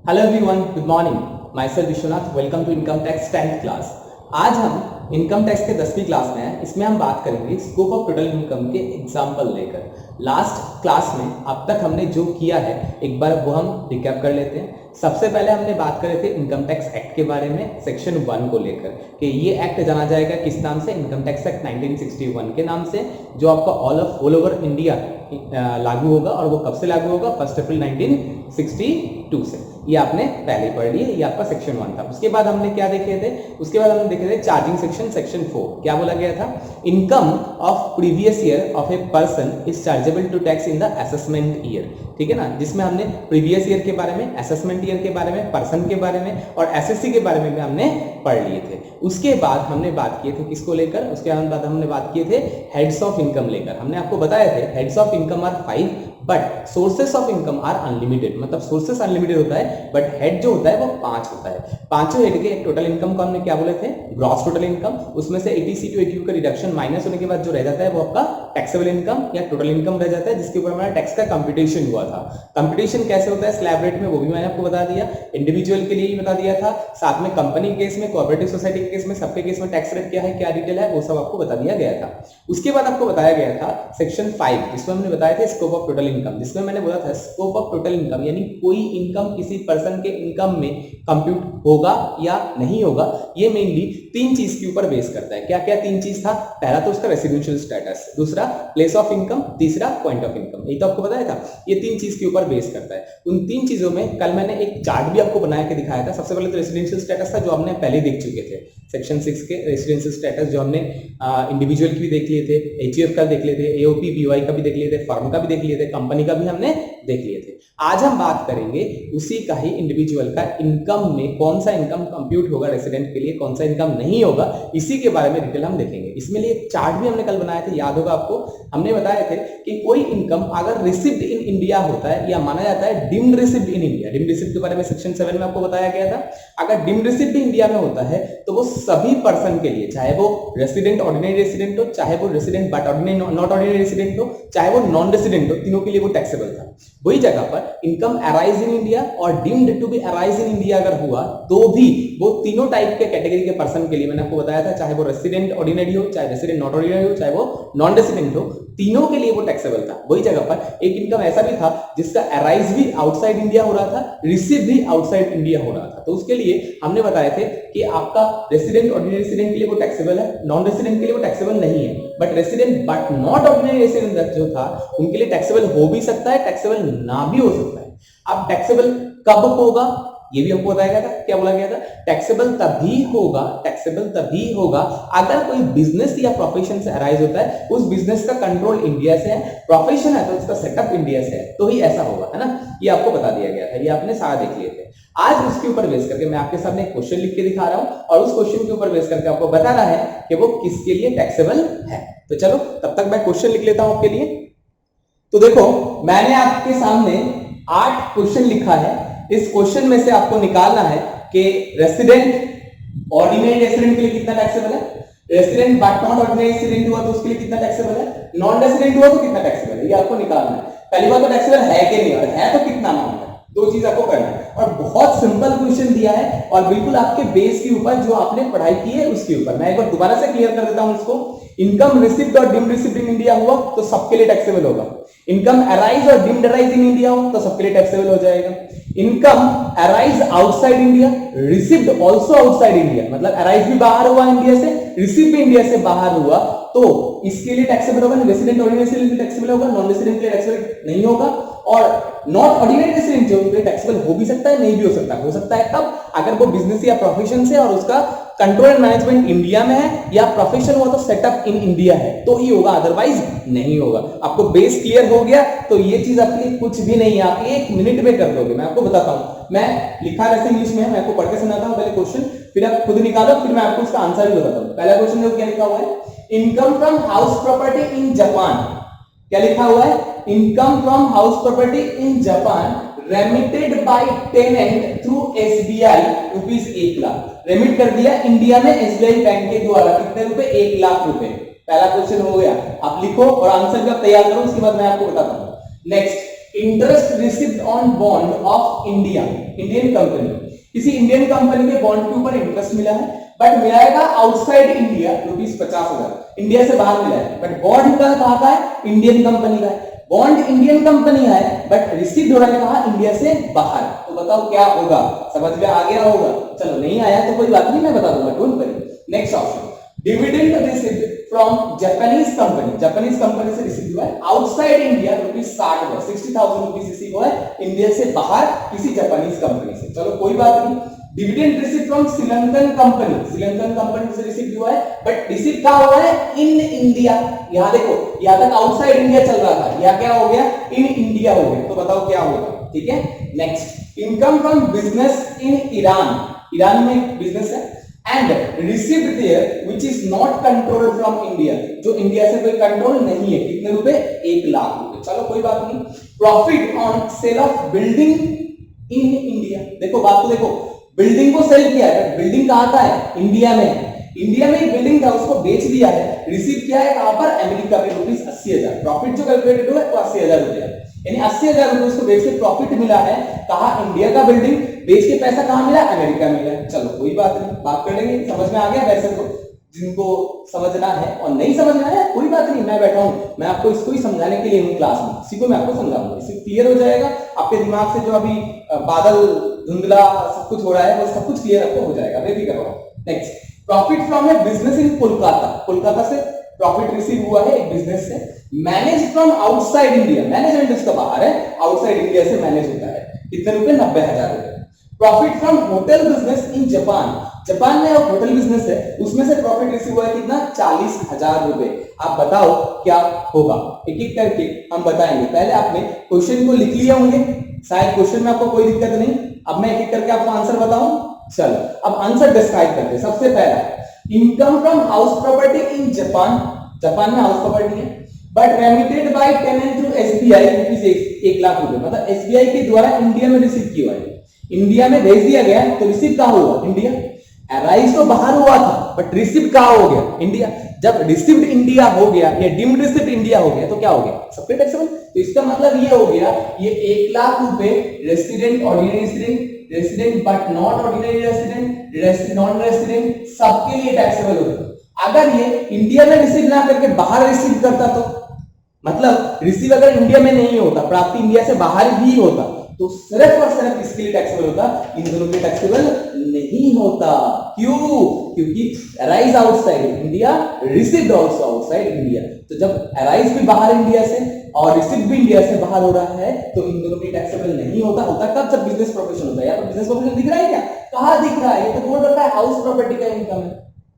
Hello everyone, good morning. Myself Vishwanath, welcome to income tax 10th class. आज हम income tax के 10वीं class में हैं। इसमें हम बात करेंगे स्कोप ऑफ टोटल इनकम के एग्जांपल लेकर। लास्ट क्लास में अब तक हमने जो किया है एक बार वो हम रिकैप कर लेते हैं। सबसे पहले हमने बात करे थे इनकम टैक्स एक्ट के बारे में, सेक्शन 1 को लेकर कि ये एक्ट जाना जाएगा किस नाम से, इनकम टैक्स एक्ट 1961 के नाम से, जो आपका ऑल ओवर इंडिया लागू होगा। और वो कब से लागू होगा? 1 अप्रैल 1962 से। ये आपने पहले पढ़ लिया, ये आपका सेक्शन 1 था। उसके बाद हमने क्या देखे थे? उसके बाद हमने देखे थे चार्जिंग सेक्शन 4। क्या बोला गया था? Income of previous year of a person is chargeable to tax in the assessment year. ठीक है ना, जिसमें हमने प्रीवियस ईयर के बारे में, असेसमेंट ईयर के बारे में, पर्सन के बारे में और एसएससी के बारे में भी हमने पढ़ लिए थे। उसके बाद हमने बात किए थे किसको लेकर? उसके बाद हमने बात किए थे हेड्स ऑफ इनकम लेकर। हमने आपको बताया थे heads of income are 5 but sources of income are unlimited. मतलब सोर्सेस अनलिमिटेड होता है बट हेड जो होता है वो 5 होता है। पांचों हेड के टोटल इनकम को हमने क्या बोले थे? Gross total income. उसमें से 80C to 80U का रिडक्शन माइनस होने के बाद जो रह जाता है वो आपका टैक्सेबल इनकम या टोटल इनकम रह जाता है, जिसके ऊपर हमारा टैक्स का कंप्यूटेशन हुआ था। कंप्यूटेशन कैसे होता है स्लैब रेट में, वो भी मैंने आपको बता दिया। इंडिविजुअल के लिए ही बता दिया था, साथ में कंपनी के केस में, कोऑपरेटिव सोसाइटी के केस में, सबके केस में टैक्स रेट क्या है, क्या डिटेल है, वो सब आपको बता दिया गया था। उसके बाद आपको बताया गया था सेक्शन 5, जिसमें हमने बताया था स्कोप ऑफ टोटल इनकम, जिसमें मैंने बोला था स्कोप ऑफ टोटल इनकम यानी कोई इनकम किसी पर्सन के इनकम में कंप्यूट होगा या नहीं होगा, ये मेनली 3 चीज के ऊपर बेस करता है। क्या क्या 3 चीज था? पहला तो उसका रेसिडेंशियल स्टेटस, दूसरा प्लेस ऑफ इनकम, तीसरा पॉइंट ऑफ इनकम। ये तो आपको बताया था, ये 3 चीज के ऊपर बेस करता है। उन 3 चीजों में कल मैंने एक चार्ट भी आपको बना के दिखाया था। सबसे पहले तो रेसिडेंशियल स्टेटस था, जो हमने पहले देख चुके थे। सेक्शन 6 के रेसिडेंशियल स्टेटस जो हमने इंडिविजुअल की भी देख लिए थे, एचयूएफ का देख लिए थे, एओपी बीवाई का भी देख लिए थे, फर्म का भी देख लिए थे, कंपनी का भी हमने देख लिए थे। आज हम बात करेंगे उसी का ही, इंडिविजुअल का इनकम में कौन सा इनकम कंप्यूट होगा रेसिडेंट के लिए, कौन सा इनकम नहीं होगा, इसी के बारे में डिटेल हम देखेंगे। इसमें लिए एक चार्ट भी हमने कल बनाया था, याद होगा आपको। हमने बताया थे कि कोई इनकम अगर रिसीव्ड इन इंडिया होता है या माना जाता है deemed received in India, deemed received के बारे में सेक्शन 7 में आपको बताया गया था। अगर डीम्ड रिसीव्ड इंडिया में होता है तो वो सभी पर्सन के लिए, चाहे वो रेसिडेंट ऑर्डिनरी रेसिडेंट हो, चाहे वो resident but ordinary not ordinary resident हो, चाहे वो नॉन रेसिडेंट हो, तीनों के लिए वो टैक्सेबल था। वही जगह पर इनकम अराइज इन इंडिया और deemed to be arise in India अगर हुआ तो भी वो तीनों टाइप के कैटेगरी के पर्सन के लिए, मैंने आपको बताया था, चाहे वो रेसिडेंट ऑर्डिनरी हो, चाहे रेसिडेंट नॉट ऑर्डिनरी हो, चाहे वो नॉन रेसिडेंट हो, तीनों के लिए वो टैक्सेबल था। वही जगह पर एक इनकम ऐसा भी था जिसका अराइज भी आउटसाइड इंडिया हो रहा था, रिसीव भी आउटसाइड इंडिया हो रहा था। तो उसके लिए हमने बताए थे कि आपका रेसिडेंट ऑर्डिनरी रेसिडेंट के लिए वो टैक्सेबल है, नॉन रेसिडेंट के लिए वो टैक्सेबल नहीं है, but resident but not ordinary resident जो था उनके लिए टैक्सेबल हो भी सकता है, टैक्सेबल ना भी हो सकता है। अब टैक्सेबल कब होगा ये भी हमको बताया गया था। क्या बोला गया था? टैक्सेबल तभी होगा, टैक्सेबल तभी होगा अगर कोई बिजनेस या प्रोफेशन से अराइज होता है, उस बिजनेस का कंट्रोल इंडिया से है, प्रोफेशन है तो उसका सेटअप इंडिया से है, तो ही ऐसा होगा, है ना। ये आपको बता दिया गया था, ये आपने सारा देख लिए थे। आज उसके ऊपर बेस करके मैं आपके सामने एक क्वेश्चन लिख के दिखा रहा हूं और उस क्वेश्चन के ऊपर बेस करके आपको बताना है कि वो किसके लिए टैक्सेबल है। तो चलो तब तक मैं क्वेश्चन लिख लेता हूं आपके लिए। तो देखो, मैंने आपके सामने 8 क्वेश्चन लिखा है। इस क्वेश्चन में से आपको निकालना है कि रेसिडेंट ऑर्डिनरी रेसिडेंट के लिए कितना टैक्सेबल है, resident but not ordinary resident हुआ तो उसके लिए कितना टैक्सेबल है, नॉन रेसिडेंट हुआ तो कितना टैक्सेबल है, ये आपको निकालना है। पहली बात तो टैक्सेबल है कि नहीं, और है तो कितना अमाउंट है, 2 चीज आपको करना है। और बहुत सिंपल क्वेश्चन दिया है और बिल्कुल आपके बेस के ऊपर, जो आपने पढ़ाई की है उसके ऊपर। मैं एक बार दोबारा से क्लियर कर देता हूं इसको। इनकम रिसीव्ड और डीम्ड रिसीव्ड इन इंडिया हुआ तो सबके लिए टैक्सेबल होगा। इनकम अराइज और डीम्ड अराइज इन इंडिया हो तो सबके लिए टैक्सेबल हो जाएगा। Income arise outside India, received also outside India, मतलब अराइज भी बाहर हुआ इंडिया से, रिसीव भी इंडिया से बाहर हुआ, तो इसके लिए टैक्सेबल होगा। रेसिडेंट ऑर्डिनरी रेसिडेंट के लिए टैक्सेबल होगा, नॉन रेसिडेंट के लिए टैक्सेबल नहीं होगा। और नॉट ऑर्डिनरी रेसिडेंट जो उनके लिए टैक्सेबल हो भी सकता है, नहीं भी हो सकता। हो सकता है तब अगर वो बिजनेस या प्रोफेशन से और उसका कंट्रोल एंड मैनेजमेंट इंडिया में है, या प्रोफेशन हुआ तो सेटअप इन इंडिया है, तो ही होगा, अदरवाइज नहीं होगा। आपको बेस क्लियर हो गया तो ये चीज आपके लिए कुछ भी नहीं है, आप 1 मिनट में कर दोगे। मैं आपको बताता हूं, मैं लिखा वैसे इंग्लिश में है, मैं आपको पढ़ के सुनाता हूं पहले क्वेश्चन, फिर आप खुद निकालो, फिर मैं आपको उसका आंसर भी बताता हूं। पहला क्वेश्चन देखो क्या लिखा हुआ है, income from house property in Japan. क्या लिखा हुआ है? Income from house property in Japan remitted by tenant through SBI rupees 1 lakh. Remit कर दिया इंडिया में एसबीआई बैंक के द्वारा, कितने रुपए? 1 लाख रुपए। पहला क्वेश्चन हो गया। आप लिखो और आंसर जब तैयार करो उसके बाद मैं आपको बताता हूं। Next, interest received on bond of India, Indian company, किसी इंडियन कंपनी के बॉन्ड के ऊपर इंटरेस्ट मिला है, बट मिलाएगा आउटसाइड इंडिया ₹50,000, इंडिया से बाहर मिला है, बट बॉन्ड का कहां का है, इंडियन कंपनी का है, बॉन्ड इंडियन कंपनी का है, बट रिसीव हो रहा है कहां, इंडिया से बाहर। तो बताओ क्या होगा, समझ में आ गया होगा? चलो नहीं आया तो कोई बात नहीं, मैं बता दूंगा, don't worry. Next option, dividend received from Japanese company, Japanese company से रिसीव हुआ है आउटसाइड इंडिया ₹60,000, ₹60,000 रिसीव हुआ है इंडिया से बाहर किसी जापानीज कंपनी से। चलो कोई बात नहीं। Dividend receive from Sri Lankan company, Sri Lankan company से रिसीव हुआ है, बट रिसीव कहां हुआ है, इन इंडिया। यहां देखो, यहां तक आउटसाइड इंडिया चल रहा था, यहां क्या हो गया, इन इंडिया हो गया। तो बताओ क्या होगा? ठीक है। Next, income from business in Iran, Iran में बिजनेस है, and received there which is not controlled from India, जो इंडिया से कोई कंट्रोल नहीं है, कितने रुपए, 1,00,000 रुपए। चलो कोई बात नहीं। Profit on sale of building in India, देखो बात तो देखो, बिल्डिंग को सेल किया है, बिल्डिंग कहां का है, इंडिया में, इंडिया में एक बिल्डिंग था उसको बेच दिया है, रिसीव किया है कहां पर, अमेरिका पे ₹80,000। प्रॉफिट जो कैलकुलेटेड हुआ है वो 80,000 रुपया, यानी 80,000 रुपए उसको बेच के प्रॉफिट मिला है, कहा इंडिया का बिल्डिंग बेच के पैसा कहां मिला, अमेरिका मिला। चलो कोई बात नहीं, बात कर लेंगे, समझ में आ गया? वैसे तो जिनको समझना है और नहीं समझना है कोई बात नहीं, मैं बैठा हूं, मैं आपको इसको ही समझाने के लिए हूं क्लास में, इसी को मैं आपको समझाऊंगा, इससे क्लियर हो जाएगा आपके दिमाग से जो अभी बादल धुंधला सब कुछ हो रहा है, वो सब कुछ क्लियर आपको हो जाएगा, बेफिक्र रहो। Next, profit from A business in Kolkata, Kolkata से प्रॉफिट रिसीव हुआ है एक बिजनेस से, manage from outside India, management इसका बाहर है, आउटसाइड इंडिया से मैनेज होता है, कितने रुपए, 90,000 रुपए। Profit from hotel business in Japan, Japan में एक होटल बिजनेस है, उसमें से प्रॉफिट रिसीव हुआ है कितना, 40,000 रुपए। आप बताओ क्या होगा, एक एक करके हम बताएंगे। पहले आपने क्वेश्चन को लिख लिया होंगे, शायद क्वेश्चन में आपको कोई दिक्कत नहीं, अब मैं एक एक करके आपको आंसर बताऊं। चलो अब आंसर डिस्क्राइब करते हैं। सबसे पहला, income from house property in Japan, Japan में हाउस प्रॉपर्टी है, but remitted by tenant through SBI ₹1,00,000 रुपए, मतलब एसबीआई के द्वारा इंडिया में रिसीव किया है, इंडिया में भेज दिया गया, तो रिसीव कहां हुआ, इंडिया। अराइज तो बाहर हुआ था, बट रिसीव कहां हो गया, इंडिया। जब रिसीव्ड इंडिया हो गया या डीम्ड रिसीव्ड इंडिया हो गया तो क्या हो गया, सबसे टैक्सेबल। तो इसका मतलब ये हो गया, ये 1,00,000 रुपए resident, ordinary resident, resident but not ordinary resident, non resident, सबके लिए टैक्सेबल होगा। अगर ये इंडिया में रिसीव ना करके बाहर रिसीव करता तो, मतलब रिसीव अगर इंडिया में नहीं होता, प्राप्ति इंडिया से बाहर ही होता, तो सिर्फ और सिर्फ इसके लिए टैक्सेबल होता, इन दोनों के टैक्सेबल नहीं होता। क्यों? क्योंकि arise outside India, received also outside India. तो जब अराइज भी बाहर इंडिया से और रिसीव भी इंडिया से बाहर हो रहा है, तो इन दोनों के टैक्सेबल नहीं होता। होता कब? जब बिजनेस प्रोफेशन होता है। या तो बिजनेस प्रोफेशन दिख रहा है क्या? कहां दिख रहा है? ये तो बोल रहा है हाउस प्रॉपर्टी का इनकम है,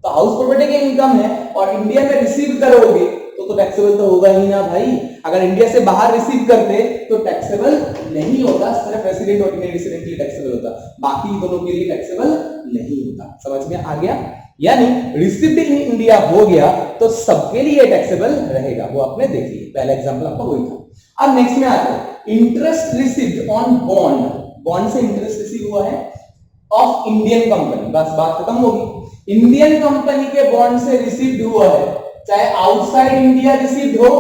तो हाउस प्रॉपर्टी का इनकम है और इंडिया में रिसीव करोगे तो टैक्सेबल तो होगा ही ना भाई। अगर इंडिया से बाहर रिसीव करते तो टैक्सेबल नहीं होता, सिर्फ रेसिडेंट और ऑर्डिनरी रेसिडेंट के लिए टैक्सेबल होता, बाकी दोनों के लिए टैक्सेबल नहीं होता। समझ में आ गया? यानी रिसीव्ड इन इंडिया हो गया तो सबके लिए टैक्सेबल रहेगा, वो आपने देख लिया, पहला एग्जांपल आपका वही था। अब नेक्स्ट में आते हैं, interest received on bond, bond से इंटरेस्ट रिसीव हुआ है ऑफ इंडियन कंपनी, बस बात खत्म होगी। इंडियन कंपनी के बॉन्ड से रिसीव्ड हुआ है, चाहे आउटसाइड इंडिया रिसीव्ड हो,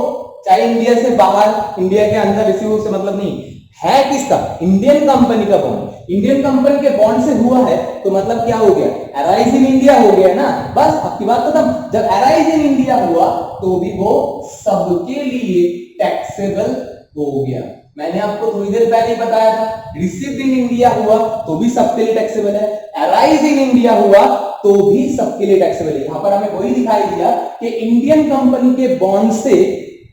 चाहे इंडिया से बाहर, इंडिया के अंदर रिसीव हो से मतलब नहीं है, किसका? इंडियन कंपनी का बॉन्ड। इंडियन कंपनी के बॉन्ड से हुआ है तो मतलब क्या हो गया? अराइज इन इंडिया हो गया ना, बस आपकी बात खत्म। जब अराइज इन इंडिया हुआ तो भी वो सबके लिए टैक्सेबल हो गया। मैंने आपको थोड़ी देर पहले बताया था, रिसीव्ड इन इंडिया हुआ तो भी सबके लिए टैक्सेबल है, अराइज इन इंडिया हुआ तो भी सबके लिए टैक्सेबल है। यहां पर हमें वही दिखाई दिया कि इंडियन कंपनी के बॉन्ड से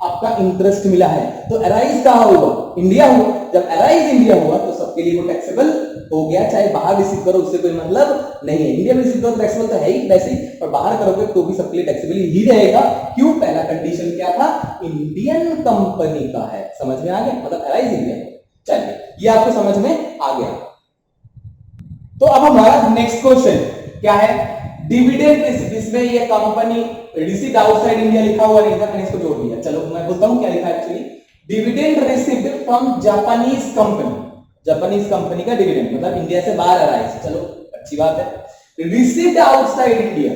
आपका इंटरेस्ट मिला है, तो अराइज कहां हुआ? इंडिया हुआ। जब अराइज इंडिया हुआ तो सबके लिए वो टैक्सेबल हो गया, चाहे बाहर रिसीव करो उससे कोई मतलब नहीं है। इंडिया में रिसीव करो टैक्सेबल तो है ही वैसे ही, और बाहर करोगे तो भी सबके लिए टैक्सेबल ही रहेगा। क्यों? पहला कंडीशन क्या था? इंडियन कंपनी का है। समझ में आ गया? मतलब अराइज इंडिया। चलिए ये आपको समझ में आ गया। तो अब हमारा नेक्स्ट क्वेश्चन क्या है? डिविडेंड रिसीव्ड, इसमें ये कंपनी रिसीव्ड आउटसाइड इंडिया लिखा हुआ नहीं था, मैंने इसको जोड़ दिया। चलो मैं बोलता हूं क्या लिखा है actually. Dividend received from Japanese company, Japanese company का डिविडेंड मतलब इंडिया से बाहर अराइज, चलो अच्छी बात है। रिसीव्ड आउटसाइड इंडिया,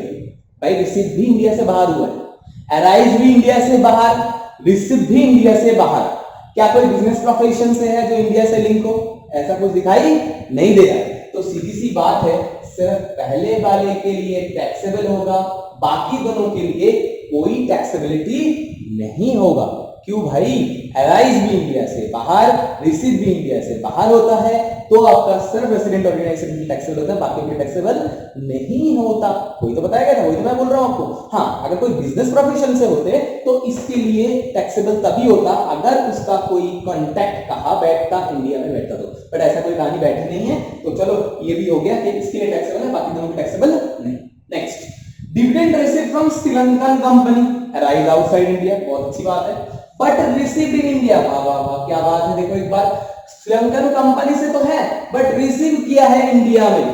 भाई रिसीव भी इंडिया से बाहर हुआ है, अराइज भी इंडिया से बाहर, रिसीव भी इंडिया से बाहर, क्या कोई बिजनेस प्रोफेशन से है जो इंडिया से लिंक हो? ऐसा कुछ दिखाई नहीं दे रहा है। तो सीधी सी बात है, सिर्फ पहले वाले के लिए टैक्सेबल होगा, बाकी दोनों के लिए कोई टैक्सेबिलिटी नहीं होगा। क्यों भाई? अराइज भी इंडिया से बाहर, रिसीव भी इंडिया से बाहर होता है, तो आपका सिर्फ रेसिडेंट ऑर्गेनाइजेशन टैक्सेबल होता है, बाकी के टैक्सेबल नहीं होता। कोई तो बताया गया था, वही तो मैं बोल रहा हूं आपको। हाँ, अगर कोई बिजनेस प्रोफेशन से होते तो इसके लिए टैक्सेबल तभी होता अगर उसका कोई कॉन्टैक्ट कहां बैठता, इंडिया में बैठता तो। बट ऐसा कोई कहानी बैठी नहीं है, तो चलो ये भी हो गया कि इसके लिए टैक्सेबल है, बाकी दोनों के टैक्सेबल नहीं। Next, dividend received from Sri Lankan company arise outside India, बहुत अच्छी बात है। बट रिसीव्ड इन इंडिया, वाह वाह वाह, क्या बात है। देखो एक बार, श्रीलंकन कंपनी से तो है बट रिसीव किया है इंडिया में।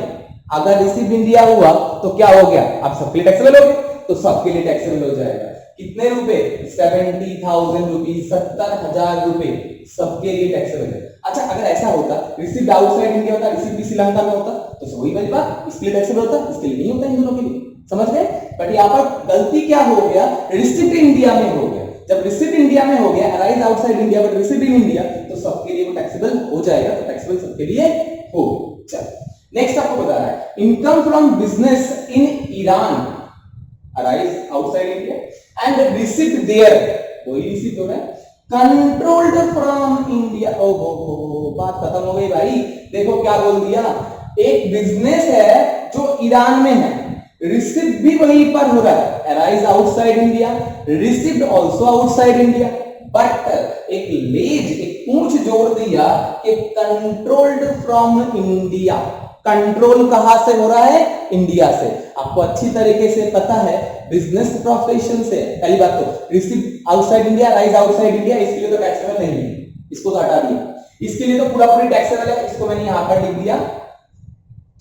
अगर रिसीव इंडिया हुआ तो क्या हो गया? आप सबके लिए टैक्सेबल हो गए, तो सबके लिए टैक्सेबल हो जाएगा। कितने रुपए? 70,000 रुपीज, 70,000 रुपए सबके लिए टैक्सेबल है। अच्छा, अगर ऐसा होता, रिसीव्ड आउटसाइड इंडिया होता, रिसीव भी श्रीलंका में होता, तो वही वाली बात, इसके लिए टैक्सेबल होता, इसके लिए नहीं होता, इन दोनों के लिए। समझ गए? बट यहाँ पर गलती क्या हो गया? रिसीव्ड इंडिया में हो गया। जब रिसीव्ड इंडिया में हो गया, arise outside India but received in India, तो सबके लिए वो टैक्सेबल हो जाएगा, तो टैक्सेबल सबके लिए हो। चलो नेक्स्ट आपको बता रहा है, income from business in Iran arise outside India and received there, वही रिसीव हो रहा है, कंट्रोल्ड फ्रॉम इंडिया। ओहो, बात खत्म हो गई भाई। देखो क्या बोल दिया, एक बिजनेस है जो ईरान में है, रिसीव भी वहीं पर हो रहा है, arise outside India, received also outside India, but एक लेज, एक पूंछ जोड़ दिया कि कंट्रोल्ड फ्रॉम इंडिया। कंट्रोल कहां से हो रहा है? इंडिया से। आपको अच्छी तरीके से पता है बिजनेस प्रोफेशन से, पहली बात तो receive outside India, rise outside India, इसके लिए तो टैक्सेबल नहीं है, इसको तो हटा दिया। इसके लिए तो पूरा पूरी टैक्सेबल है, इसको मैंने यहां पर लिख दिया।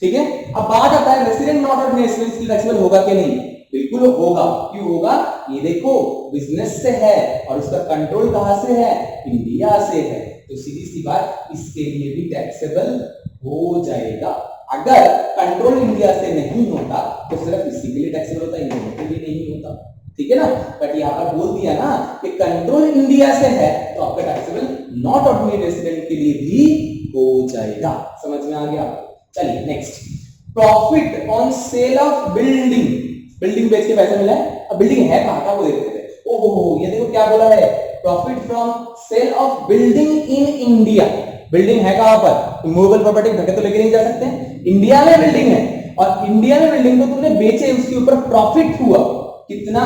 ठीक है, अब बात आता है रेसिडेंट नॉट ऑर्डिनरी, इसकी टैक्सेबल होगा कि नहीं? बिल्कुल होगा। क्यों होगा? ये देखो, बिजनेस से है और उसका कंट्रोल कहां से है? इंडिया से है, तो सीधी सी बात, इसके लिए भी टैक्सेबल हो जाएगा। अगर कंट्रोल इंडिया से नहीं होता तो सिर्फ इसी के लिए टैक्सेबल होता, इन दोनों के लिए नहीं होता। ठीक है ना? बट यहाँ पर बोल दिया ना कि कंट्रोल इंडिया से है, तो आपका टैक्सेबल नॉट ऑर्डिनरी रेसिडेंट के लिए भी हो जाएगा। समझ में आ गया? चलिए next, profit on sale of building, building बेच के पैसा मिला है। अब बिल्डिंग है कहां का वो देखते थे। ओहो, ये देखो क्या बोला है, profit from sale of building in India. Building है कहां पर? इमूवेबल प्रॉपर्टी घर के तो लेके नहीं जा सकते, इंडिया में बिल्डिंग है, और इंडिया में बिल्डिंग को तुमने बेचे, उसके ऊपर प्रॉफिट हुआ। कितना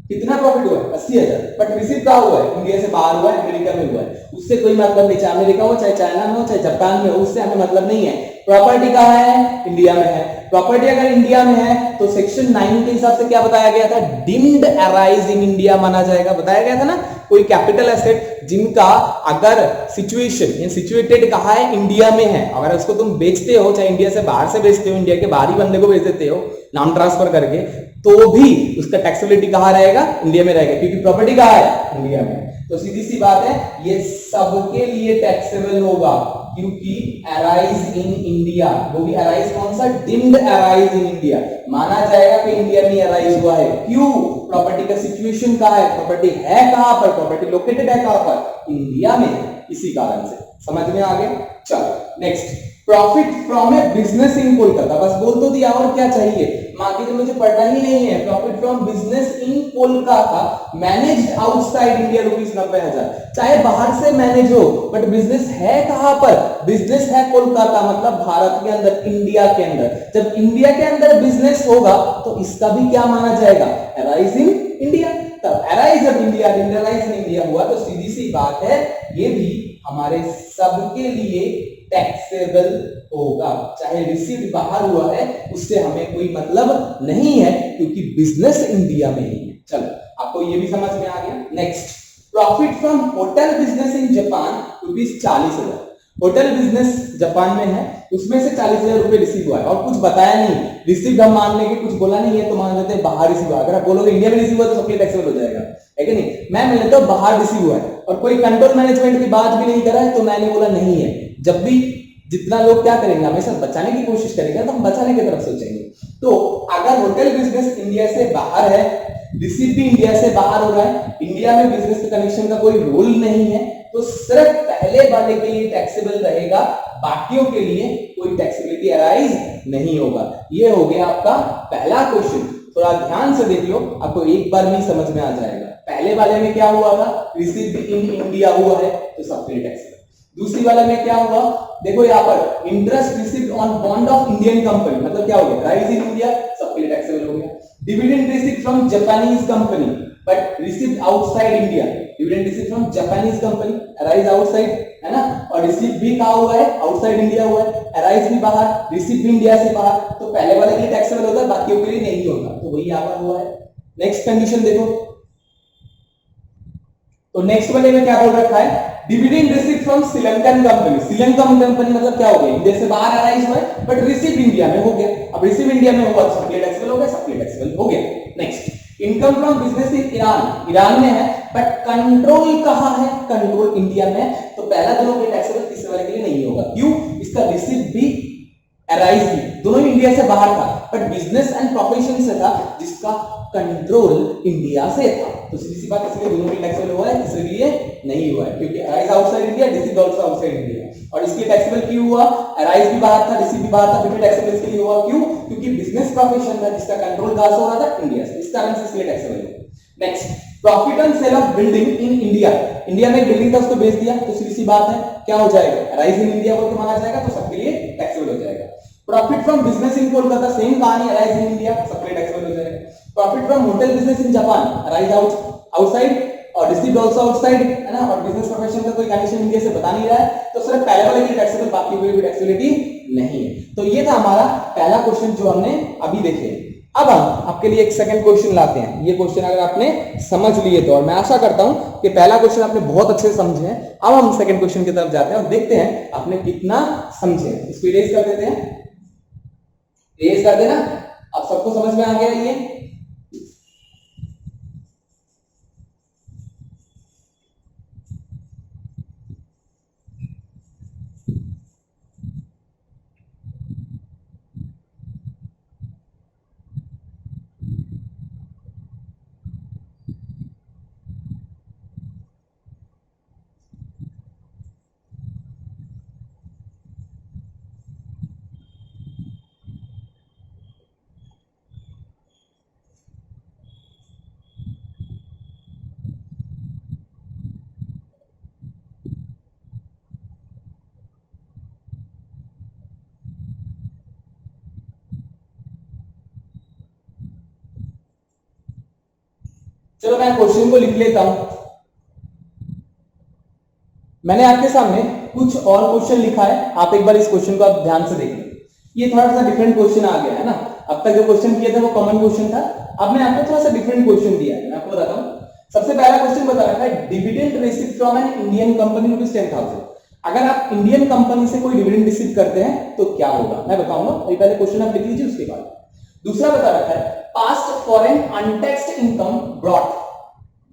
कितना प्रॉफिट हुआ? 80,000। बट रिसीव कहां हुआ है? इंडिया से बाहर हुआ है, अमेरिका में हुआ है, उससे कोई मतलब नहीं, चाहे अमेरिका हो, चाहे चाइना में हो, चाहे जापान में हो, उससे हमें मतलब नहीं है। प्रॉपर्टी कहां है? इंडिया में है। प्रॉपर्टी अगर इंडिया में है तो सेक्शन 9 के हिसाब से क्या बताया गया था? डीम्ड अराइज इन इंडिया माना जाएगा। बताया गया था ना, कोई कैपिटल एसेट जिनका अगर सिचुएशन सिचुएटेड कहां है? इंडिया में है, अगर उसको तुम बेचते हो, चाहे इंडिया से बाहर से बेचते हो, इंडिया के बाहरी बंदे को बेच देते हो नाम ट्रांसफर करके, तो भी उसका टैक्सेबिलिटी कहां रहेगा? इंडिया में रहेगा, क्योंकि प्रॉपर्टी कहां है? इंडिया में। तो सीधी सी बात है, ये सबके लिए टैक्सेबल होगा, क्योंकि अराइज इन इंडिया, वो भी अराइज कौन सा? डीम्ड अराइज इन इंडिया, माना जाएगा कि इंडिया में अराइज हुआ है। क्यों? प्रॉपर्टी का सिचुएशन कहां है? प्रॉपर्टी है कहां पर? प्रॉपर्टी लोकेटेड है कहां पर? इंडिया में, इसी कारण से। समझ में आ गया? चलो next, profit from A business in Kolkata, बस बोल तो दिया, और क्या चाहिए? मार्केट में मुझे पढ़ना ही नहीं है। Profit from business in Kolkata managed outside India ₹90,000। चाहे बाहर से मैनेज हो, बट बिजनेस है कहां पर? बिजनेस है कोलकाता, मतलब भारत के अंदर, इंडिया के अंदर। जब इंडिया के अंदर बिजनेस होगा तो इसका भी क्या माना जाएगा? Arise in India. तब arise of India, arise in India हुआ, तो सीधी सी बात है, ये भी हमारे सबके लिए टैक्सेबल होगा। चाहे रिसीव बाहर हुआ है, उससे हमें कोई मतलब नहीं है, क्योंकि बिजनेस इंडिया में ही है। चलो, आपको ये भी समझ में आ गया। Next, profit from hotel business in Japan ₹40,000। Hotel business Japan में है, उसमें से 40,000 रुपए रिसीव हुआ है, और कुछ बताया नहीं। रिसीव हम मान लेंगे, कुछ बोला नहीं है तो मान लेते हैं बाहर रिसीव हुआ। अगर आप बोलोगे इंडिया में रिसीव हुआ तो सबके टैक्सेबल हो जाएगा, है कि नहीं? मैं मान लेता हूं बाहर रिसीव हुआ है, और कोई कंट्रोल मैनेजमेंट की बात भी नहीं कर रहा है, तो मैंने बोला नहीं है। जब भी जितना लोग क्या करेंगे, हमेशा बचाने की कोशिश करेंगे, तो हम बचाने की तरफ सोचेंगे। तो अगर होटल बिजनेस इंडिया से बाहर है, रिसीव भी इंडिया से बाहर हो रहा है, इंडिया में बिजनेस के कनेक्शन का कोई रोल नहीं है, तो सिर्फ पहले वाले के लिए टैक्सेबल रहेगा, बाकियों के लिए कोई टैक्सेबिलिटी अराइज नहीं होगा। ये हो गया आपका पहला क्वेश्चन। थोड़ा ध्यान से देख लो, आपको एक बार में समझ में आ जाएगा। पहले वाले में क्या हुआ था, रिसीव्ड इन इंडिया हुआ है तो सबके लिए टैक्सेबल। दूसरी वाले में क्या हुआ, देखो यहाँ पर interest received on bond of Indian company, मतलब क्या हो गया, राइज इन इंडिया, सबके लिए टैक्सेबल हो गया। Dividend received from Japanese company but received outside India, dividend received from Japanese company, arise outside, है ना। और रिसीव भी कहां हुआ है, आउटसाइड इंडिया हुआ है, अराइज भी बाहर, रिसीव भी इंडिया से बाहर, तो पहले वाले के लिए टैक्सेबल होता है, बाकियों के लिए नहीं होता, तो वही यहां पर हुआ है। नेक्स्ट कंडीशन देखो, तो नेक्स्ट वाले में क्या बोल रखा है, dividend receive from Sri Lankan company, Sri Lankan company मतलब क्या हो गया, इंडिया से बाहर अराइज हुआ है बट रिसीव इंडिया में हो गया। अब रिसीव इंडिया में हुआ तो सबके लिए टैक्सेबल हो गया, सबके लिए टैक्सेबल हो गया। Next, income from business in Iran, Iran में है बट कंट्रोल कहां है, कंट्रोल इंडिया में, तो पहला दोनों के टैक्सेबल, तीसरे वाले के लिए नहीं होगा। क्यों, इसका रिसीव भी अराइज भी दोनों इंडिया से बाहर था बट बिजनेस एंड प्रोफेशन से था जिसका कंट्रोल इंडिया से था, तो सीधी सी बात, इसलिए दोनों के टैक्सेबल हुआ है, तीसरे के लिए नहीं हुआ है क्योंकि arise outside India, receive also outside India. और इसके टैक्सेबल क्यों हुआ, अराइज भी बाहर था, रिसीव भी बाहर था, फिर टैक्सेबल इसके लिए हुआ। क्यों, क्योंकि बिजनेस प्रोफेशन था जिसका कंट्रोल कहां से हो रहा था, इंडिया से, इस कारण से इसलिए टैक्सेबल हुआ। Next, profit on sale of building in India, India में बिल्डिंग था उसको बेच दिया, तो सीधी सी बात है क्या हो जाएगा, अराइज इन इंडिया बोल के माना जाएगा, तो सबके लिए टैक्सेबल हो जाएगा। Profit from business in Kolkata, same कहानी, अराइज इन इंडिया, सबके टैक्सेबल हो जाएगा। Profit from hotel business in Japan, arise outside और रिसीव्ड आल्सो आउटसाइड, है ना। और बिजनेस प्रोफेशन का कोई कंडीशन इंडिया से बता नहीं रहा है, तो सिर्फ पहले वाले के टैक्सेबल, बाकी कोई भी टैक्सेबिलिटी नहीं है। तो ये था हमारा पहला क्वेश्चन जो हमने अभी देखे। अब हम आपके लिए एक सेकंड क्वेश्चन लाते हैं। ये क्वेश्चन अगर आपने समझ लिए तो, और मैं आशा करता हूं कि पहला क्वेश्चन आपने बहुत अच्छे से समझे हैं। अब हम सेकंड क्वेश्चन की तरफ जाते हैं और देखते हैं आपने कितना समझे। इसको इरेज कर देते हैं, इरेज कर देना। अब सबको समझ में आ गया ये, चलो मैं क्वेश्चन को लिख लेता हूं। मैंने आपके सामने कुछ और क्वेश्चन लिखा है, आप एक बार इस क्वेश्चन को आप ध्यान से देखें। ये थोड़ा सा डिफरेंट क्वेश्चन आ गया है ना, अब तक जो क्वेश्चन किए थे वो कॉमन क्वेश्चन था, अब मैं आपको थोड़ा सा डिफरेंट क्वेश्चन दिया है। मैं आपको बताता हूं, सबसे पहला क्वेश्चन बता रखा है, dividend receive from an Indian company ₹10,000। अगर आप इंडियन कंपनी से कोई डिविडेंड रिसीव करते हैं तो क्या होगा, मैं बताऊंगा। अभी पहले क्वेश्चन आप लिख लीजिए, उसके बाद दूसरा बता रखा है, past foreign untaxed income brought,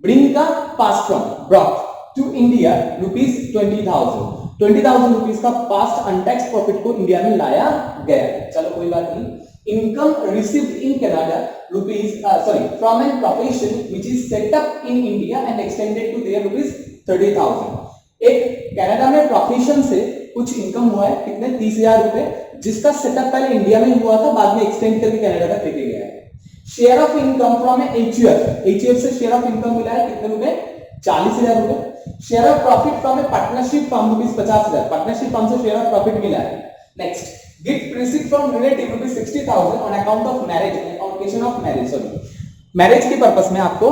bring का past from, brought to India ₹20,000, ₹20,000 का पास्ट अनटैक्स्ड प्रॉफिट को इंडिया में लाया गया। चलो कोई बात नहीं। Income received in Canada from an profession which is set up in India and extended to there ₹30,000। एक कनाडा में प्रोफेशन से कुछ इनकम हुआ है, कितने, ₹30,000, जिसका सेटअप पहले इंडिया में हुआ था, बाद में एक्सटेंड करके कनाडा तक लेके गया है। Share of income from HUF से शेयर ऑफ इनकम मिला है, कितने रुपए, ₹40,000। Share of profit from A partnership firm ₹50,000, partnership firm से शेयर ऑफ प्रॉफिट मिला है। Next, gift received from relative ₹60,000 on account of marriage, on occasion of marriage, marriage के purpose में आपको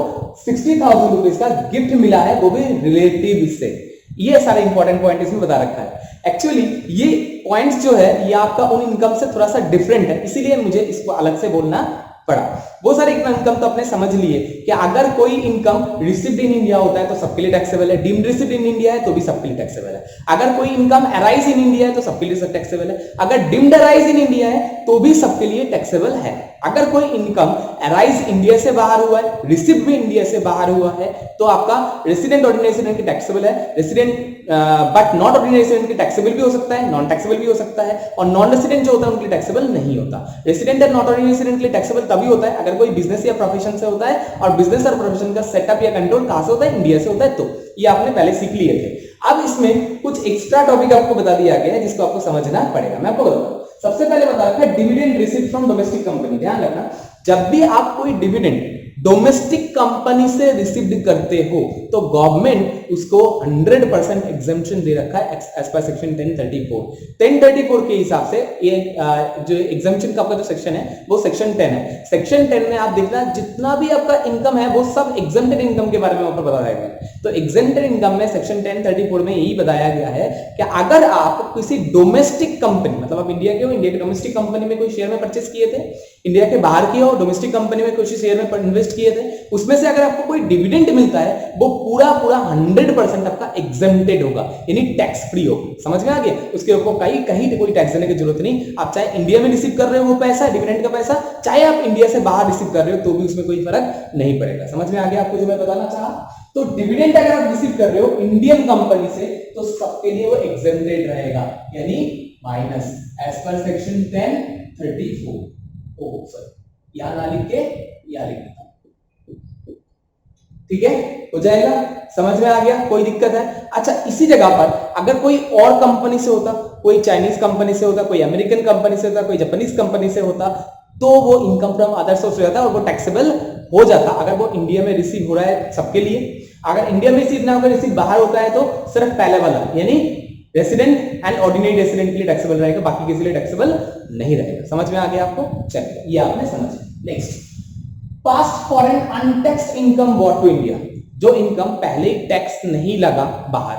₹60,000 का गिफ्ट मिला है, वो भी रिलेटिव से। ये सारे इंपॉर्टेंट पॉइंट इसमें बता रखा है। एक्चुअली ये पॉइंट्स जो है ये आपका उन इनकम से थोड़ा सा डिफरेंट है, इसीलिए मुझे इसको अलग से बोलना पड़ा। वो सारे इनकम तो आपने समझ लिए कि अगर कोई इनकम रिसीव्ड इन इंडिया होता है तो सबके लिए टैक्सेबल है, डीम्ड रिसीव्ड इन इंडिया है तो भी सबके लिए टैक्सेबल है। अगर कोई इनकम अराइज इन इंडिया है तो सबके लिए टैक्सेबल है, अगर डीम्ड अराइज इन इंडिया है तो भी सबके लिए टैक्सेबल है। अगर कोई इनकम अराइज इंडिया से बाहर हुआ है, रिसीव भी इंडिया से बाहर हुआ है, तो आपका रेसिडेंट ऑर्डिनरी रेसिडेंट की टैक्सेबल है, resident but not ordinary resident की टैक्सेबल भी हो सकता है, नॉन टैक्सेबल भी हो सकता है, और नॉन रेसिडेंट जो होता है उनके लिए टैक्सेबल नहीं होता। रेसिडेंट और नॉट ऑर्डिनरी रेसिडेंट के लिए टैक्सेबल तभी होता है अगर कोई बिजनेस या प्रोफेशन से होता है, और बिजनेस और प्रोफेशन का सेटअप या कंट्रोल कहां से होता है, इंडिया से होता है। तो ये आपने पहले सीख लिए थे। अब इसमें कुछ एक्स्ट्रा टॉपिक आपको बता दिया गया है जिसको आपको समझना पड़ेगा। मैं आपको बताता हूं। सबसे पहले बता रखा है dividend receive from domestic company. ध्यान रखना, जब भी आप कोई डिविडेंड डोमेस्टिक कंपनी से रिसीव करते हो तो गवर्नमेंट उसको 100% एग्जेम्पशन दे रखा है एज पर सेक्शन 1034 के हिसाब से। ये जो एग्जेम्पशन का आपका जो सेक्शन है वो सेक्शन 10 है। सेक्शन 10 में आप देखना जितना भी आपका इनकम है वो सब एग्जेम्प्टेड इनकम के बारे में आपको बताया गया है। तो एग्जेम्प्टेड इनकम में सेक्शन 1034 में यही बताया गया है कि अगर आप किसी डोमेस्टिक कंपनी, मतलब आप इंडिया के हो, इंडिया के डोमेस्टिक कंपनी में कोई शेयर में परचेस किए थे, इंडिया के बाहर की हो डोमेस्टिक कंपनी में कुछ शेयर में इन्वेस्ट किए थे, उसमें से अगर आपको कोई डिविडेंड मिलता है वो पूरा 100% आपका एग्जेम्प्टेड होगा, यानी टैक्स फ्री होगा। समझ में आ गया? उसके ऊपर कहीं कोई टैक्स देने की जरूरत नहीं। आप चाहे इंडिया में रिसीव कर रहे हो वो पैसा, डिविडेंड का पैसा, चाहे आप इंडिया से बाहर रिसीव कर रहे हो तो भी उसमें कोई फर्क नहीं पड़ेगा। समझ में आ गया आपको जो मैं बताना चाहा? तो डिविडेंड अगर आप रिसीव कर रहे हो इंडियन कंपनी से तो सबके लिए वो एग्जेम्प्टेड रहेगा, यानी माइनस एज पर सेक्शन 1034। यहां ना लिख के यहां लिख देता हूं, ठीक है? हो जाएगा? समझ में आ गया? कोई दिक्कत है? अच्छा, इसी जगह पर अगर कोई और कंपनी से होता, कोई चाइनीज कंपनी से होता, कोई अमेरिकन कंपनी से होता, कोई जापानीज कंपनी से होता, तो वो इनकम फ्रॉम अदर सोर्स हो जाता और वो टैक्सेबल हो जाता। अगर वो इंडिया में रिसीव हो रहा है सबके लिए, अगर इंडिया में रिसीव ना होकर रिसीव बाहर होता है तो सिर्फ पहले वाला यानी रेसिडेंट एंड ऑर्डिनरी रेसिडेंट के लिए टैक्सेबल रहेगा, बाकी किसी लिए टैक्सेबल नहीं रहेगा। समझ में आ गया आपको? चलिए, ये आपने समझ। Next, past foreign untaxed income bought to India, जो इनकम पहले टैक्स नहीं लगा बाहर,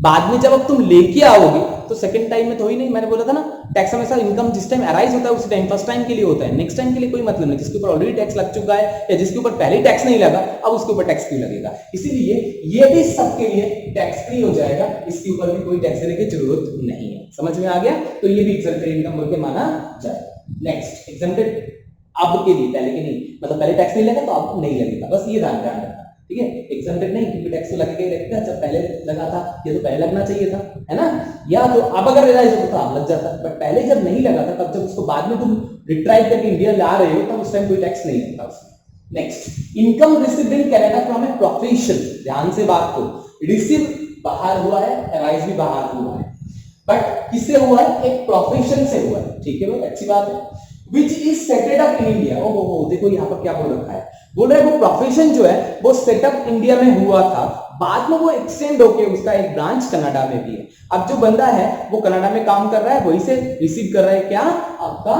बाद में जब अब तुम लेके आओगे तो सेकंड टाइम में तो ही नहीं। मैंने बोला था ना, टैक्स हमेशा इनकम जिस टाइम अराइज होता है उसी टाइम फर्स्ट टाइम के लिए होता है, नेक्स्ट टाइम के लिए कोई मतलब नहीं। जिसके ऊपर ऑलरेडी टैक्स लग चुका है या जिसके ऊपर पहले टैक्स नहीं लगा अब उसके ऊपर टैक्स क्यों लगेगा? इसीलिए ये भी सबके लिए टैक्स फ्री हो जाएगा, इसके ऊपर भी कोई टैक्स देने की जरूरत नहीं है। समझ में आ गया? तो ये भी एग्जेम्प्टेड इनकम बोल के माना जाएगा। नेक्स्ट, एग्जेम्प्टेड अब के लिए, पहले के नहीं, मतलब पहले टैक्स नहीं लगा तो अब नहीं लगेगा, बस ये ध्यान रखना, ठीक है? एग्जेम्प्टेड नहीं, क्योंकि टैक्स तो लगेगा ही लगेगा, जब पहले लगा था ये तो पहले लगना चाहिए था, है ना? या तो अब अगर रियलाइज होता तो अब लग जाता, बट पहले जब नहीं लगा था तब जब उसको बाद में तुम रिट्राइव करके इंडिया ला रहे हो तब उस टाइम कोई टैक्स नहीं लगता उसमें। Next, income received in Canada from a profession. ध्यान से बात को, रिसीव बाहर हुआ है, अराइज भी बाहर हुआ है, बट किससे हुआ है? एक प्रोफेशन से हुआ है, ठीक है भाई, अच्छी बात है। Which is set up in India। ओ देखो यहाँ पर क्या बोल रखा है, बोल रहा है वो प्रोफेशन जो है वो सेटअप इंडिया में हुआ था, बाद में वो एक्सटेंड होके उसका एक ब्रांच कनाडा में भी है। अब जो बंदा है वो कनाडा में काम कर रहा है, वही से रिसीव कर रहा है क्या? आपका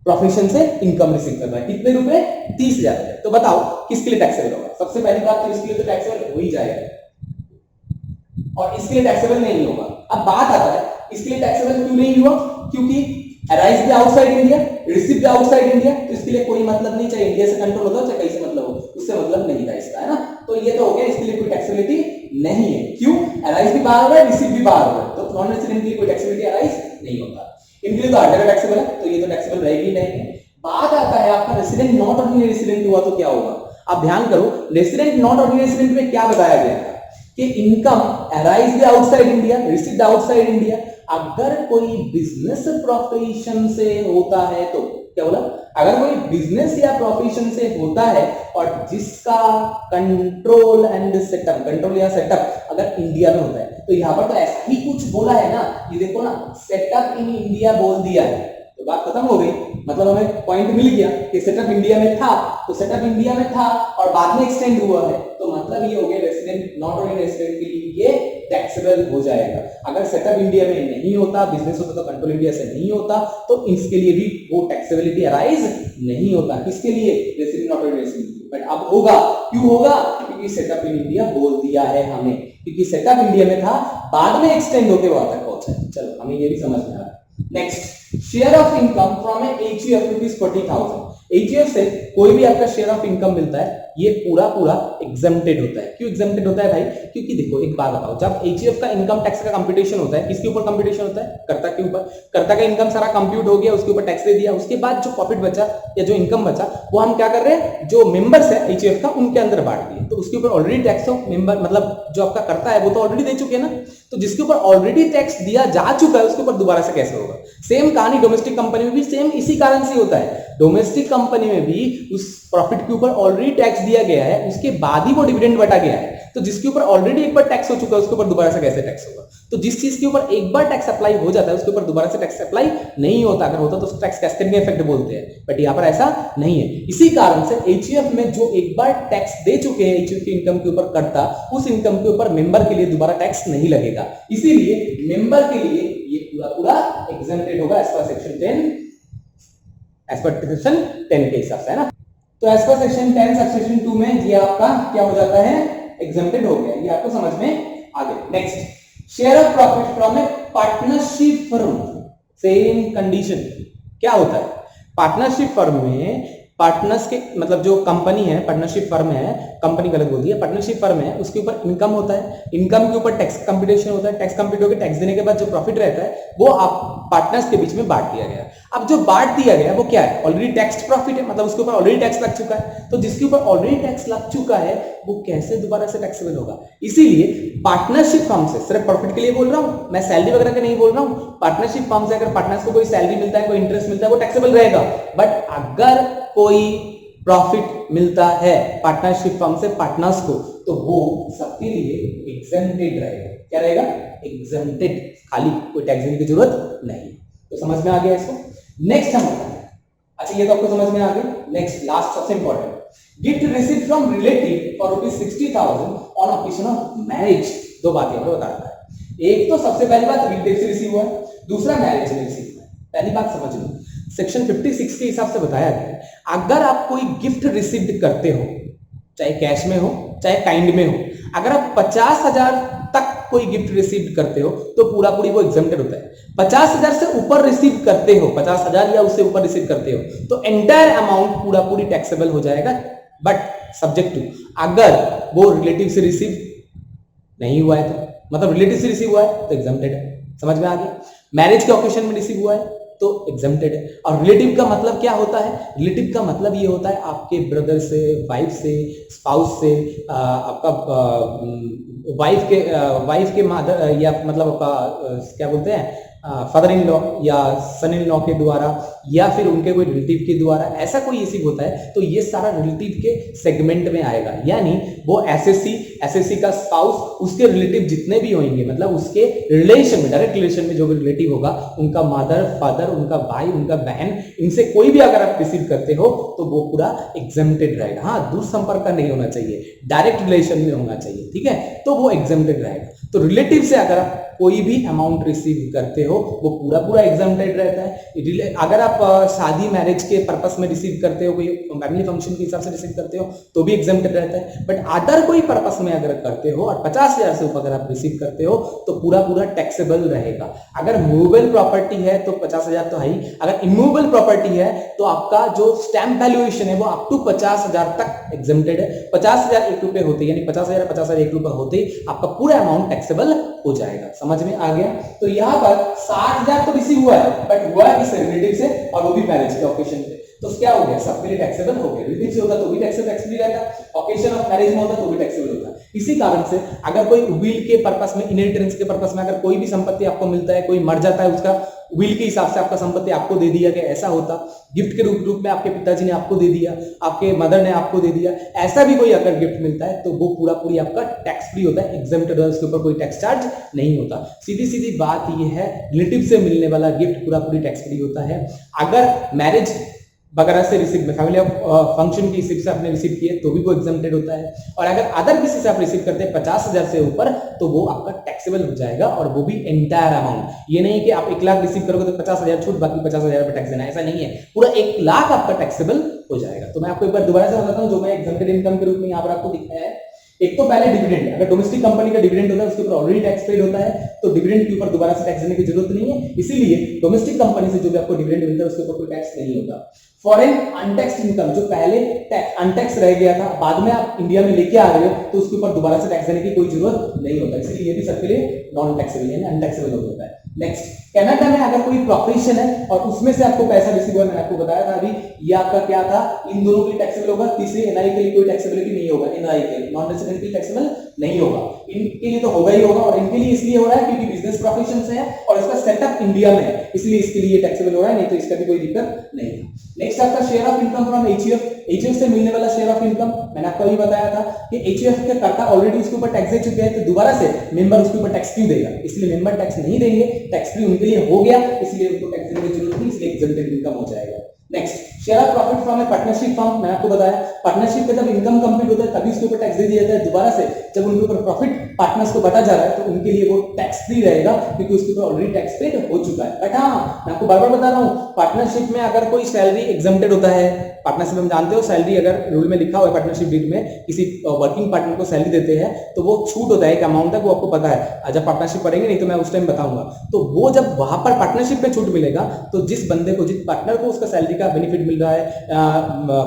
प्रोफेशन से इनकम रिसीव कर रहा है। कितने रुपए? 30,000 रुपए। तो बताओ किसके लिए टैक्सेबल होगा? सबसे पहली बात तो इसके लिए तो टैक्सेबल हो ही जाएगा, और इसके लिए टैक्सेबल नहीं होगा। अब बात आता है इसके लिए टैक्सेबल क्यों नहीं हुआ? क्योंकि अराइज भी आउटसाइड इंडिया, रिसीव भी आउटसाइड इंडिया, तो इसके लिए कोई मतलब नहीं, चाहे इंडिया से कंट्रोल होता हो चाहे कहीं से मतलब हो, उससे मतलब नहीं था इसका, है ना? तो ये तो हो गया, इसके लिए कोई टैक्सेबिलिटी नहीं है। क्यों? अराइज भी बाहर हो रहा है, रिसीव भी बाहर हो रहा है, तो नॉन रेसिडेंट के लिए कोई टैक्सेबिलिटी अराइज नहीं होता। इनके लिए तो हर टैक्सेबल है, तो ये तो टैक्सेबल रहेगी नहीं। बात आता है आपका रेसिडेंट नॉट ऑर्डिनरी रेसिडेंट हुआ तो क्या होगा? आप ध्यान करो, रेसिडेंट नॉट ऑर्डिनरी रेसिडेंट में क्या बताया गया था कि इनकम अराइज भी outside India, received outside India. अगर कोई बिजनेस प्रोफेशन से होता है तो क्या बोला? अगर कोई बिजनेस या प्रोफेशन से होता है और जिसका कंट्रोल एंड सेटअप, कंट्रोल या सेटअप अगर इंडिया में होता है, तो यहाँ पर तो ऐसा ही कुछ बोला है ना, ये देखो ना, सेटअप इन इंडिया बोल दिया है, तो बात खत्म हो गई। मतलब हमें पॉइंट मिल गया कि सेटअप इंडिया में था, तो सेटअप इंडिया में था और बाद में एक्सटेंड हुआ है, तो मतलब ये हो गया रेसिडेंट नॉट ओनली रेसिडेंट के लिए ये टैक्सेबल हो जाएगा। अगर सेटअप इंडिया में नहीं होता, बिजनेस होता तो कंट्रोल इंडिया से नहीं होता, तो इसके लिए भी वो टैक्सेबिलिटी अराइज नहीं होता। किसके लिए? Resident not only resident. But अब होगा, क्यों होगा? क्योंकि सेटअप इन इंडिया बोल दिया है हमें, क्योंकि सेटअप इंडिया में था, बाद में एक्सटेंड होकर वहां तक पहुंचा। चलो हमें ये भी समझ में आ रहा है। Next, share of income from HUF rupees 40,000। HUF से कोई भी आपका शेयर ऑफ इनकम मिलता है, ये पूरा एग्जेम्प्टेड होता है। क्यों एग्जेम्प्टेड होता है भाई? क्योंकि देखो एक बात बताओ, जब एचयूएफ का इनकम टैक्स का कंप्यूटेशन होता है, किसके ऊपर कंप्यूटेशन होता है? कर्ता के ऊपर। कर्ता का इनकम सारा कंप्यूट हो गया, उसके ऊपर टैक्स दे दिया, उसके बाद जो प्रॉफिट बचा या जो इनकम बचा वो हम क्या कर रहे हैं, जो मेंबर्स है एचयूएफ का उनके अंदर बांट दिए, तो उसके ऊपर ऑलरेडी टैक्स ऑफ मेंबर, मतलब जो आपका कर्ता है वो तो ऑलरेडी दे चुके हैं ना, तो जिसके ऊपर ऑलरेडी टैक्स दिया जा चुका है उसके ऊपर दोबारा से कैसे होगा? सेम कहानी डोमेस्टिक कंपनी में भी सेम इसी कारण से होता है। डोमेस्टिक कंपनी में भी उस प्रॉफिट के ऊपर ऑलरेडी टैक्स दिया गया है, उसके बाद ही वो डिविडेंड बटा गया है, तो जिसके ऊपर ऑलरेडी एक बार टैक्स हो चुका है उसके ऊपर दोबारा से कैसे टैक्स होगा? तो जिस चीज के ऊपर एक बार टैक्स अप्लाई हो जाता है उसके ऊपर दोबारा से टैक्स अप्लाई नहीं होता, अगर होता तो उसको टैक्स कैस्केडिंग इफेक्ट बोलते हैं, बट यहाँ पर ऐसा नहीं है। इसी कारण से एचयूएफ में जो एक बार टैक्स दे चुके हैं एचयूएफ की इनकम के ऊपर करता, उस इनकम के ऊपर मेंबर के लिए दोबारा टैक्स नहीं लगेगा, इसीलिए मेंबर के लिए ये पूरा पूरा एग्जेम्प्टेड होगा as per section 10, as per section 10 के हिसाब से, है ना। तो एज पर सेक्शन 10 सबसेक्शन 2 में ये आपका क्या हो जाता है, एग्जेम्प्टेड हो गया, ये आपको समझ में आ गया। Next, share of profit from A partnership firm, same condition. क्या होता है पार्टनरशिप फर्म में, पार्टनर्स के मतलब जो कंपनी है, पार्टनरशिप फर्म है, कंपनी गलत बोल दिया, पार्टनरशिप फर्म है, उसके ऊपर इनकम होता है, इनकम के ऊपर टैक्स कंप्यूटेशन होता है, टैक्स कंप्यूट होकर टैक्स देने के बाद जो प्रॉफिट रहता है वो आप पार्टनर्स के बीच में बांट दिया गया। अब जो बांट दिया गया वो क्या है, ऑलरेडी टैक्स प्रॉफिट है, मतलब उसके ऊपर ऑलरेडी टैक्स लग चुका है, तो जिसके ऊपर ऑलरेडी टैक्स लग चुका है वो कैसे दोबारा से टैक्सेबल होगा। इसीलिए पार्टनरशिप फर्म से, सिर्फ प्रॉफिट के लिए बोल रहा हूं मैं, सैलरी वगैरह के नहीं बोल रहा हूं, पार्टनरशिप फर्म से अगर पार्टनर्स को कोई सैलरी मिलता है, कोई इंटरेस्ट मिलता है, वो टैक्सेबल रहेगा। बट अगर कोई प्रॉफिट मिलता है पार्टनरशिप फर्म से पार्टनर्स को, तो वो सबके लिए एग्जेम्प्टेड रहेगा। क्या रहेगा, एग्जेम्प्टेड, खाली कोई टैक्स देने की जरूरत नहीं। तो समझ में आ गया इसको। नेक्स्ट हम बताते हैं, अच्छा ये तो आपको समझ में आ गया। नेक्स्ट लास्ट सबसे important, gift received from relative for ₹60,000 on occasion of marriage. दो बातें आपको बताता है, एक तो सबसे पहली बात रिलेटिव से रिसीव हुआ है, दूसरा मैरिज से रिसीव हुआ है। पहली बात समझ लो, सेक्शन 56 के हिसाब से बताया गया है, अगर आप कोई गिफ्ट रिसीव करते हो, चाहे कैश में हो चाहे काइंड में हो, अगर आप 50,000 तक कोई गिफ्ट रिसीव करते हो तो पूरा पूरी वो एग्जेम्प्टेड होता है। 50,000 से ऊपर रिसीव करते हो, 50,000 या उससे ऊपर रिसीव करते हो तो एंटायर अमाउंट पूरा पूरी टैक्सेबल हो जाएगा, बट सब्जेक्ट टू अगर वो रिलेटिव से रिसीव नहीं हुआ है, तो मतलब रिलेटिव से रिसीव हुआ है तो एग्जेम्प्टेड है। समझ में आ गया। मैरिज के ओकेजन में रिसीव हुआ है तो एग्जेम्प्टेड है। और रिलेटिव का मतलब क्या होता है, रिलेटिव का मतलब ये होता है आपके ब्रदर से, वाइफ से, स्पाउस से, आपका वाइफ के मदर, या मतलब आपका क्या बोलते हैं फादर इन लॉ या सन इन लॉ के द्वारा, या फिर उनके कोई रिलेटिव के द्वारा, ऐसा कोई रिसीव होता है तो ये सारा रिलेटिव के सेगमेंट में आएगा। यानी वो एसएससी का स्पाउस, उसके रिलेटिव जितने भी होंगे, मतलब उसके रिलेशन में, डायरेक्ट रिलेशन में जो भी रिलेटिव होगा, उनका मदर, फादर, उनका भाई, उनका बहन, इनसे कोई भी अगर आप रिसीव करते हो तो वो पूरा एग्जेम्प्टेड रहेगा। हाँ, दूर संपर्क का नहीं होना चाहिए, डायरेक्ट रिलेशन में होना चाहिए, ठीक है, तो वो एग्जेम्प्टेड रहेगा। तो रिलेटिव से अगर आप कोई भी अमाउंट रिसीव करते हो वो पूरा पूरा एग्जेम्प्टेड रहता है। अगर आप शादी मैरिज के पर्पस में रिसीव करते हो, कोई फैमिली फंक्शन के हिसाब से रिसीव करते हो तो भी एग्जेम्प्टेड रहता है। बट अदर कोई पर्पस में अगर करते हो और 50,000 से ऊपर अगर आप रिसीव करते हो तो पूरा पूरा टैक्सेबल रहेगा। अगर मूवेबल प्रॉपर्टी है तो 50,000 तो है ही, अगर इमूवेबल प्रॉपर्टी है तो आपका जो स्टैम्प वैल्यूएशन है वो अप टू 50,000 तक एग्जेम्प्टेड है। 50,000 1 रुपए होते, यानी 50,000 1 रुपए होते आपका पूरा अमाउंट टैक्सेबल हो जाएगा। समझ में आ गया। तो यहाँ पर 60,000 तो रिसीव हुआ है, बट हुआ है किस रिलेटिव से, और वो भी मैरिज के ओकेजन पे, तो क्या हो गया, सबके लिए टैक्सेबल हो गया। रिलेटिव से होता तो भी टैक्स भी रहता, ओकेजन ऑफ मैरिज में होता तो भी टैक्सेबल होता। इसी कारण से अगर कोई विल के पर्पस में, इनहेरिटेंस के पर्पस में अगर कोई भी संपत्ति आपको मिलता है, कोई मर जाता है, उसका विल के हिसाब से आपका संपत्ति आपको दे दिया गया, ऐसा होता, गिफ्ट के रूप में आपके पिताजी ने आपको दे दिया, आपके मदर ने आपको दे दिया, ऐसा भी कोई अगर गिफ्ट मिलता है तो वो पूरा पूरी आपका टैक्स फ्री होता है, एग्जेम्प्टेड होता है, उसके ऊपर कोई टैक्स चार्ज नहीं होता। सीधी सीधी बात ये है, रिलेटिव से मिलने वाला गिफ्ट पूरा पूरी टैक्स फ्री होता है। अगर मैरिज वगैरह से रिसीव, फैमिली फंक्शन की रिसीव से आपने रिसीव किए तो भी वो एग्जेम्प्टेड होता है। और अगर अदर किसी से आप रिसीव करते हैं 50,000 से ऊपर तो वो आपका टैक्सेबल हो जाएगा, और वो भी एंटायर अमाउंट। ये नहीं कि आप 1 लाख रिसीव करोगे तो 50,000 छूट, बाकी 50,000 पे टैक्स देना, ऐसा नहीं है, पूरा 1 लाख आपका टैक्सेबल हो जाएगा। तो मैं आपको एक बार दोबारा से बताता हूँ, जो मैं एग्जेम्प्टेड इनकम के रूप में यहाँ पर आपको दिखाया है। एक तो पहले डिविडेंड, अगर डोमेस्टिक कंपनी का डिविडेंड होता है उसके ऊपर ऑलरेडी टैक्स पेड होता है, तो डिविडेंड के ऊपर दोबारा से टैक्स देने की जरूरत नहीं है, इसीलिए डोमेस्टिक कंपनी से जो भी आपको डिविडेंड मिलता है उसके ऊपर कोई टैक्स नहीं होता। फॉरेन अनटैक्स्ड इनकम, जो पहले अनटैक्स रह गया था, बाद में आप इंडिया में लेके आ रहे हो, तो उसके ऊपर दोबारा से टैक्स देने की कोई जरूरत नहीं होता, इसलिए ये भी सबके लिए नॉन टैक्सेबल यानी अनटैक्सेबल होता है। नेक्स्ट, कनाडा में अगर कोई प्रोफेशन है और उसमें से आपको पैसा रिसीव हुआ, मैंने आपको बताया था अभी, ये आपका क्या था, इन दोनों के लिए टैक्सेबल होगा। तीसरी, एनआई के लिए कोई टैक्सेबिलिटी नहीं होगा, एनआई के लिए, नॉन रेजिडेंट के लिए टैक्सेबल नहीं होगा। इनके लिए तो होगा ही होगा, और इनके लिए इसलिए हो रहा है क्योंकि बिजनेस प्रोफेशन से है और इसका सेटअप इंडिया में है, इसलिए इसके लिए टैक्सेबल हो रहा है, नहीं तो इसका भी कोई दिक्कत नहीं है। नेक्स्ट आपका share of income from HUF. HUF से मिलने वाला शेयर ऑफ इनकम मैंने आपको अभी बताया था कि एचयूएफ के कर्ता ऑलरेडी उसके ऊपर टैक्स दे चुके हैं, तो दोबारा से मेंबर उसके ऊपर टैक्स क्यों देगा, इसलिए मेंबर टैक्स नहीं देंगे, टैक्स फ्री उनके लिए हो गया, इसलिए उनको टैक्स देने की जरूरत नहीं, इसलिए एग्जम्प्टेड इनकम हो जाएगा। Next, share of profit from A partnership firm. मैंने आपको बताया पार्टनरशिप का जब इनकम कंप्लीट होता है तभी उसके ऊपर टैक्स दे दिया जाता है, दोबारा से जब उनके ऊपर प्रॉफिट पार्टनर्स को बटा जा रहा है तो उनके लिए वो टैक्स फ्री रहेगा क्योंकि उसके ऊपर ऑलरेडी टैक्स पेड हो चुका है। बट हाँ, मैं आपको बार बार बता रहा हूँ, पार्टनरशिप में अगर कोई सैलरी एग्जम्प्टेड होता है, पार्टनरशिप में जानते हो सैलरी अगर रूल में लिखा हुआ है पार्टनरशिप डीड में किसी वर्किंग पार्टनर को सैलरी देते हैं तो वो छूट होता है, एक अमाउंट तक, वो आपको पता है, जब पार्टनरशिप पढ़ेंगे नहीं तो मैं उस टाइम बताऊंगा। तो वो जब वहां पर पार्टनरशिप पे छूट मिलेगा तो जिस बंदे को, जिस पार्टनर को उसका सैलरी का बेनिफिट मिल रहा है,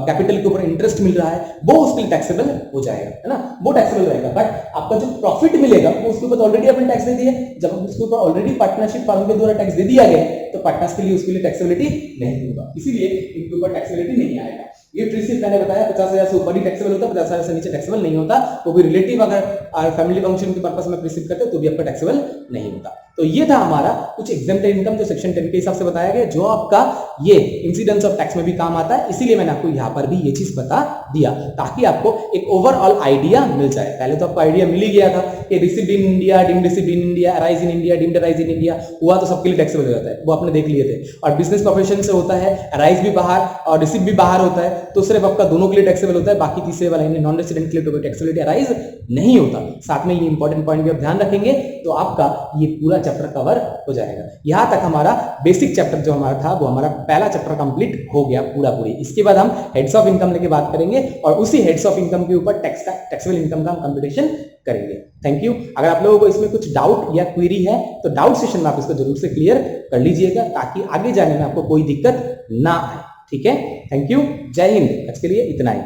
कैपिटल के ऊपर इंटरेस्ट मिल रहा है, वो उसके लिए टैक्सेबल हो जाएगा, है ना, वो टैक्सेबल रहेगा। बट आपका जो प्रॉफिट मिलेगा वो उसके ऊपर ऑलरेडी आपने टैक्स दे दिया, जब उसके ऊपर ऑलरेडी पार्टनरशिप फर्म के द्वारा टैक्स दे दिया गया तो पार्टनर्स के लिए उसके लिए टैक्सेबिलिटी नहीं होगा, इसीलिए इनके ऊपर टैक्सेबिलिटी नहीं आएगा। ये ट्रिसिप मैंने बताया 50,000 से ऊपर ही टैक्सेबल होता है, 50,000 से नीचे टैक्सेबल नहीं होता, वो भी रिलेटिव अगर फैमिली फंक्शन के पर्पस में प्रिसिप करते तो भी आपका टैक्सेबल नहीं होता। तो ये था हमारा कुछ एग्जेम्प्टेड इनकम जो सेक्शन 10 के हिसाब से बताया गया, जो आपका ये इंसिडेंस ऑफ टैक्स में भी काम आता है, इसीलिए मैंने आपको यहाँ पर भी ये चीज बता दिया ताकि आपको एक ओवरऑल आइडिया मिल जाए। पहले तो आपको आइडिया मिल ही गया था कि received in India, deemed received in India, arise in India, deemed arise in India हुआ तो सबके लिए टैक्सेबल हो जाता है, वो आपने देख लिए थे। और बिजनेस प्रोफेशन से होता है, अराइज भी बाहर और रिसीव भी बाहर होता है, तो सिर्फ आपका दोनों के लिए टैक्सेबल होता है, बाकी तीसरे वाला नॉन रेसिडेंट के लिए तो टैक्सेबिलिटी अराइज नहीं होता। साथ में ये इंपॉर्टेंट पॉइंट भी आप ध्यान रखेंगे तो आपका ये पूरा चैप्टर कवर हो जाएगा। यहां तक हमारा बेसिक चैप्टर जो हमारा था वो हमारा पहला चैप्टर कंप्लीट हो गया पूरी। इसके बाद हम हेड्स ऑफ इनकम लेके बात करेंगे और उसी हेड्स ऑफ इनकम के ऊपर टैक्सेबल इनकम का हम कंप्यूटेशन करेंगे। Thank you. अगर आप लोगों को इसमें कुछ डाउट या क्वेरी है तो डाउट सेशन में आप इसको जरूर से क्लियर कर लीजिएगा ताकि आगे जाने में आपको कोई दिक्कत ना आए। ठीक है, थैंक यू, जय हिंद। आज के लिए इतना ही।